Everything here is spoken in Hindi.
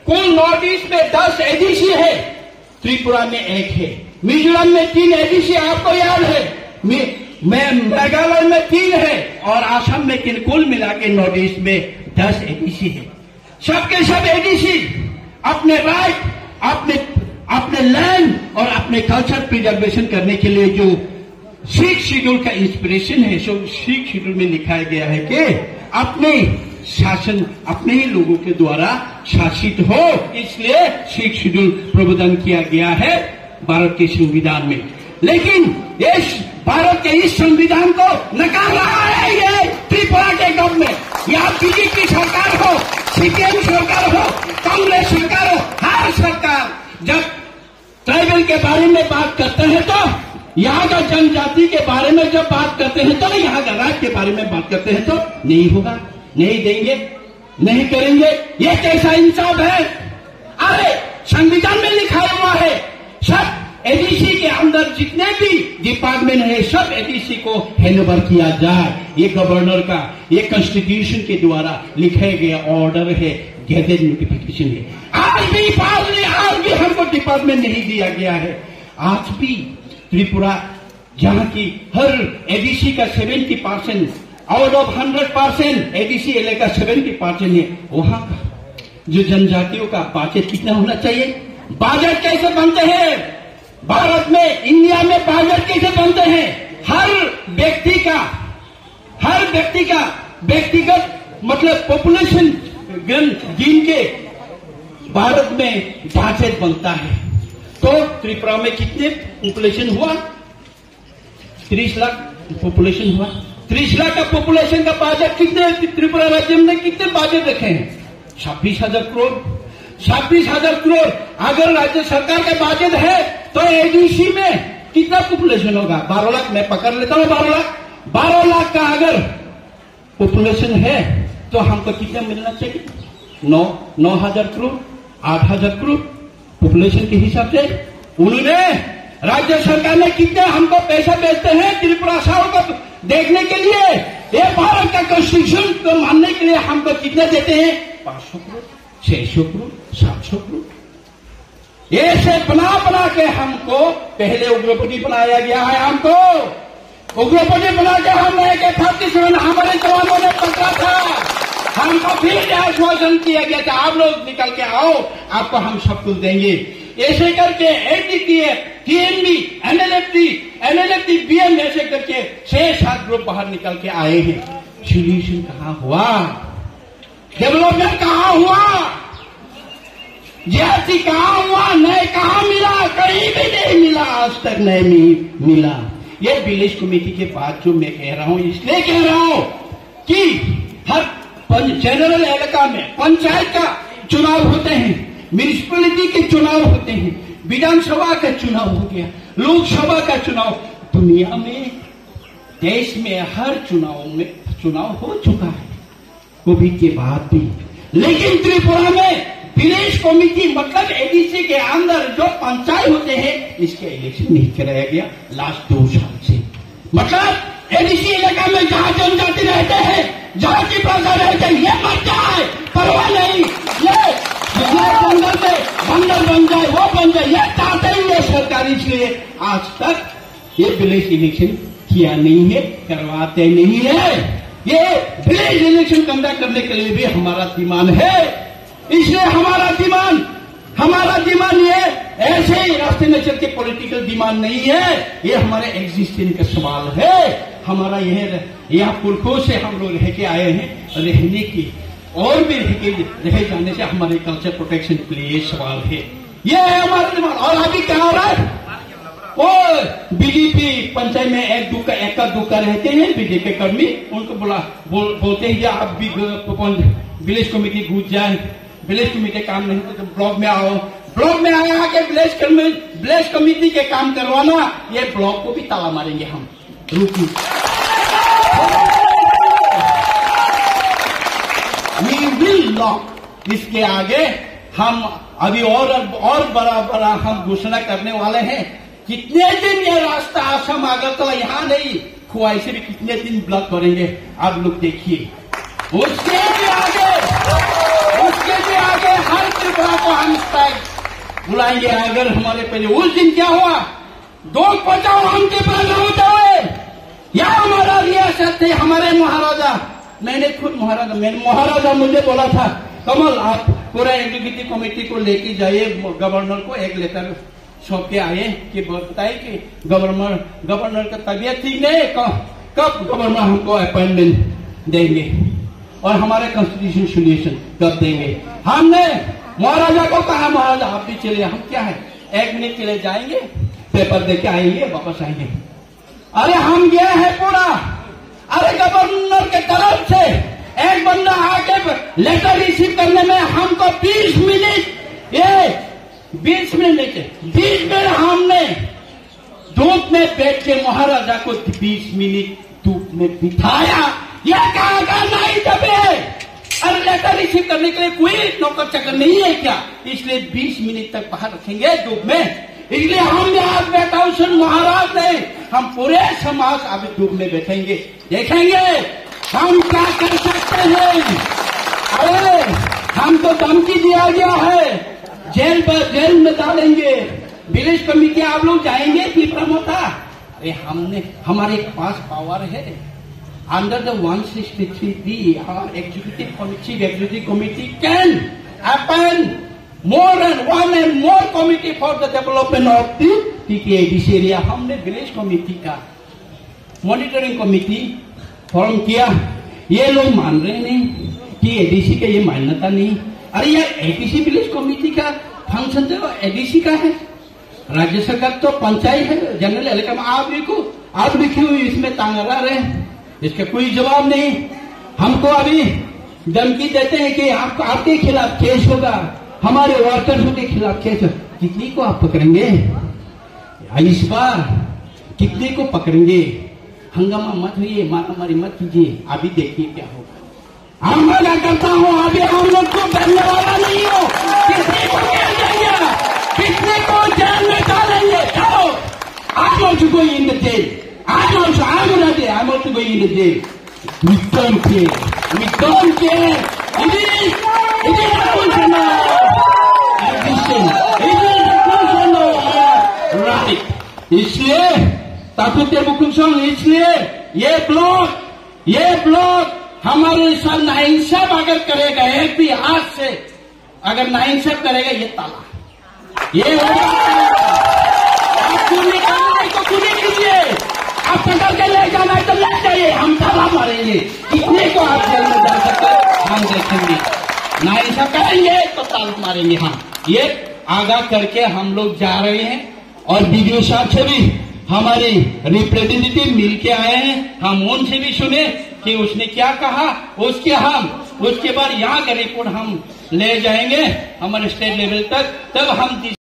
कुल नॉर्थ ईस्ट में 10 एडीसी है, त्रिपुरा में 1 है, मिजोरम में 3 एडीसी आपको याद है, मेघालय में 3 है और आसाम में 3, कुल मिला के नॉर्थ ईस्ट में 10 एडीसी है। सबके सब एडीसी अपने राइट, अपने लैंड और अपने कल्चर प्रिजर्वेशन करने के लिए जो सिक्स शेड्यूल का इंस्पिरेशन है, सो सिक्स शेड्यूल में लिखा गया है कि अपने शासन अपने ही लोगों के द्वारा शासित हो, इसलिए सिक्स शेड्यूल प्रावधान किया गया है भारत के संविधान में। लेकिन इस भारत के इस संविधान को नकार रहा है ये त्रिपुरा के गवर्नमेंट, या बीजेपी सरकार हो, सीपीएम सरकार हो, कांग्रेस सरकार हो, हर सरकार जब ट्राइबल के बारे में बात करते हैं तो, यहाँ का जनजाति के बारे में जब बात करते हैं तो, यहाँ का राज्य के बारे में बात करते हैं तो नहीं होगा, नहीं देंगे, नहीं करेंगे। ये कैसा इंसाफ है? अरे संविधान में लिखा हुआ है सब एडीसी के अंदर जितने भी डिपार्टमेंट है सब एडीसी को हैंडओवर किया जाए। ये गवर्नर का, ये कॉन्स्टिट्यूशन के द्वारा लिखा गया ऑर्डर है, गैजेट नोटिफिकेशन है। आज भी हमको डिपार्टमेंट नहीं दिया गया है। आज भी त्रिपुरा जहां की हर एडीसी का 70% आउट ऑफ 100% एडीसी इलाका 70% है, वहां का जो जनजातियों का बजट कितना होना चाहिए? बजट कैसे बनते हैं भारत में, इंडिया में बजट कैसे बनते हैं? हर व्यक्ति का व्यक्तिगत मतलब पॉपुलेशन गिन के भारत में बजट बनता है। तो त्रिपुरा में कितने पॉपुलेशन हुआ? 30 लाख पॉपुलेशन हुआ। 30 लाख का पॉपुलेशन का बजट कितने त्रिपुरा राज्य में कितने बजट रखे हैं? 26,000 करोड़। 26,000 करोड़ अगर राज्य सरकार का बजट है तो एडीसी में कितना पॉपुलेशन होगा? 12 लाख। मैं पकड़ लेता हूँ 12 लाख। 12 लाख का अगर पॉपुलेशन है तो हमको कितना मिलना चाहिए? 9,000 करोड़, 8,000 करोड़ पॉपुलेशन के हिसाब से। उन्होंने राज्य सरकार ने कितने हमको पैसा भेजते हैं त्रिपुरा साउथ को देखने के लिए? ये भारत का कॉन्स्टिट्यूशन को मानने के लिए हमको कितने देते हैं? 500 करोड़, 600 करोड़, 700 करोड़। ऐसे बना के हमको पहले उग्रपति बनाया गया है। हमको उग्रपति बना के हम रह के 37 हमारे जवानों ने पकड़ा था। हमको फिर आश्वासन किया गया था आप लोग निकल के आओ, आपको हम सब कुछ देंगे। ऐसे करके एनडीटीएफ, टीएनबी, एनएलएफटी, बीएम ऐसे करके 6-7 ग्रुप बाहर निकल के आए हैं। सोल्यूशन कहाँ हुआ? डेवलपमेंट कहाँ हुआ? जीएसटी कहाँ हुआ? नहीं कहाँ मिला? कहीं भी नहीं मिला, आज तक नहीं मिला। ये विलेज कमेटी के बाद जो मैं कह रहा हूँ, इसलिए कह रहा हूँ कि हर जनरल इलाका में पंचायत का चुनाव होते हैं, म्यूनिसिपैलिटी के चुनाव होते हैं, विधानसभा का चुनाव हो गया, लोकसभा का चुनाव। दुनिया में, देश में हर चुनाव हो चुका है कोविड के बाद भी। लेकिन त्रिपुरा में विलेज कमेटी मतलब एडीसी के अंदर जो पंचायत होते हैं, इसके इलेक्शन नहीं कराया गया लास्ट 2 साल से। मतलब एडीसी इलाका में जहां जनजाति रहते हैं, जहां की भाषा रहते हैं, ये मर जाए परवाह नहीं, ये जंगल में बंदर बन जाए, वो बन जाए, ये चाहते ही है सरकार। इसलिए आज तक ये विलेज इलेक्शन किया नहीं है, करवाते नहीं है। ये विलेज इलेक्शन कंडक्ट करने के लिए भी हमारा डिमांड है। इसलिए हमारा डिमांड ये ऐसे ही रास्ते में चल के पॉलिटिकल डिमांड नहीं है, ये हमारे एग्जिस्टेंस का सवाल है। हमारा यह यहाँ पुरखों से हम लोग रह के आए हैं, रहने की और भी रह जाने से हमारे कल्चर प्रोटेक्शन के लिए ये सवाल है। ये है हमारा डिमांड। और अभी क्या हो रहा है? वो बीजेपी पंचायत में एक का दुक्का रहते हैं बीजेपी कर्मी, उनको बोलते हैं आप भी विलेज कमेटी घुस जाए, विलेज कमेटी काम नहीं तो ब्लॉक में आओ, ब्लॉक में आया के विलेज कमेटी के काम करवाना, ये ब्लॉक को भी ताला मारेंगे हम। रुकिए, वी विल नॉट। इसके आगे हम अभी और बड़ा हम घोषणा करने वाले हैं। कितने दिन ये रास्ता आसाम अगरतला यहाँ नहीं, खुआई से भी कितने दिन ब्लॉक करेंगे आप लोग देखिए। उसके भी आगे बुलाएंगे। अगर हमारे पहले उस दिन क्या हुआ, दुख पहुंचाओ हमके पास हो जाए, या हमारा रियासत थे हमारे महाराजा। मैंने खुद महाराजा मुझे बोला था, कमल आप पूरा एग्जीक्यूटिव कमेटी को लेके जाइए, गवर्नर को एक लेटर सौंप के आए कि बताए कि गवर्नर का तबीयत ठीक नहीं, कब गवर्नर हमको अपॉइंटमेंट देंगे और हमारे कॉन्स्टिट्यूशन सोल्यूशन कब देंगे। हमने महाराजा को कहा, महाराजा आप भी चले, हम क्या है 1 मिनट के लिए जाएंगे, पेपर देके आएंगे, वापस आएंगे। अरे हम गए हैं पूरा, अरे गवर्नर के तरफ से एक बंदा आके लेटर रिसीव करने में हमको 20 मिनट, ये 20 मिनट हमने धूप में बैठ के महाराजा को 20 मिनट धूप में बिठाया। यह कहा नहीं दबे, अरे लेटर रिसीव करने के लिए कोई नौकर चाकर नहीं है क्या, इसलिए 20 मिनट तक बाहर रखेंगे धूप में। इसलिए हम यहाँ बैठा हूँ महाराज ने, हम पूरे समाज अभी धूप में बैठेंगे, देखेंगे हम क्या कर सकते हैं। अरे हम तो धमकी दिया गया है, जेल में डालेंगे। विलेज कमेटी आप लोग जाएंगे कि प्रमोटा, अरे हमारे पास पावर है। Under the 163B our executive committee can appoint more than one and more committee for the development of the TKDC area। हमने विलेज कमेटी का मॉनिटरिंग कमेटी फॉर्म किया, ये लोग मान रहे नहीं कि एडीसी का ये मान्यता नहीं। अरे यार एडीसी विलेज कमेटी का फंक्शन तो एडीसी का है, राज्य सरकार तो पंचायत है, जनरल इलेक्शन। आप लिखे हुए इसमें तांगरा रहे, इसका कोई जवाब नहीं। हमको अभी धमकी देते हैं कि आपके खिलाफ केस होगा, हमारे वर्कर्स के खिलाफ केस। कितने को आप पकड़ेंगे इस बार, कितने को पकड़ेंगे? हंगामा मत होइए, मारामारी मत कीजिए, अभी देखिए क्या होगा। हम मना करता हूँ, अभी हम लोग को डरने वाला नहीं हो, किसी को किसी को जेल में डालेंगे। चलो I'm also going in the jail. I'm also going in the jail. We don't care. It is a question of ambition. It is a question of right. इसलिए ताकुते बुकुमसों, इसलिए ये ब्लॉक हमारे साथ नाइंसाफ अगर करेगा, एक भी हाथ से अगर नाइंसाफ करेगा, ये ताला ये आप चुनी करना है तो चुनी कीजिए, आप पकड़ के ले जाना है तो ले जाइए, हम ताला मारेंगे। कितने को आप जेल में डाल सकते हम देखेंगे, नाइंसाफ करेंगे तो ताला मारेंगे। हम ये आगाह करके हम लोग जा रहे हैं और वीडियो साहब से भी हमारे रिप्रेजेंटेटिव मिल के आए हैं, हम उनसे भी सुने कि उसने क्या कहा। उसके बाद यहाँ का रिपोर्ट हम ले जाएंगे हमारे स्टेट लेवल तक, तब हम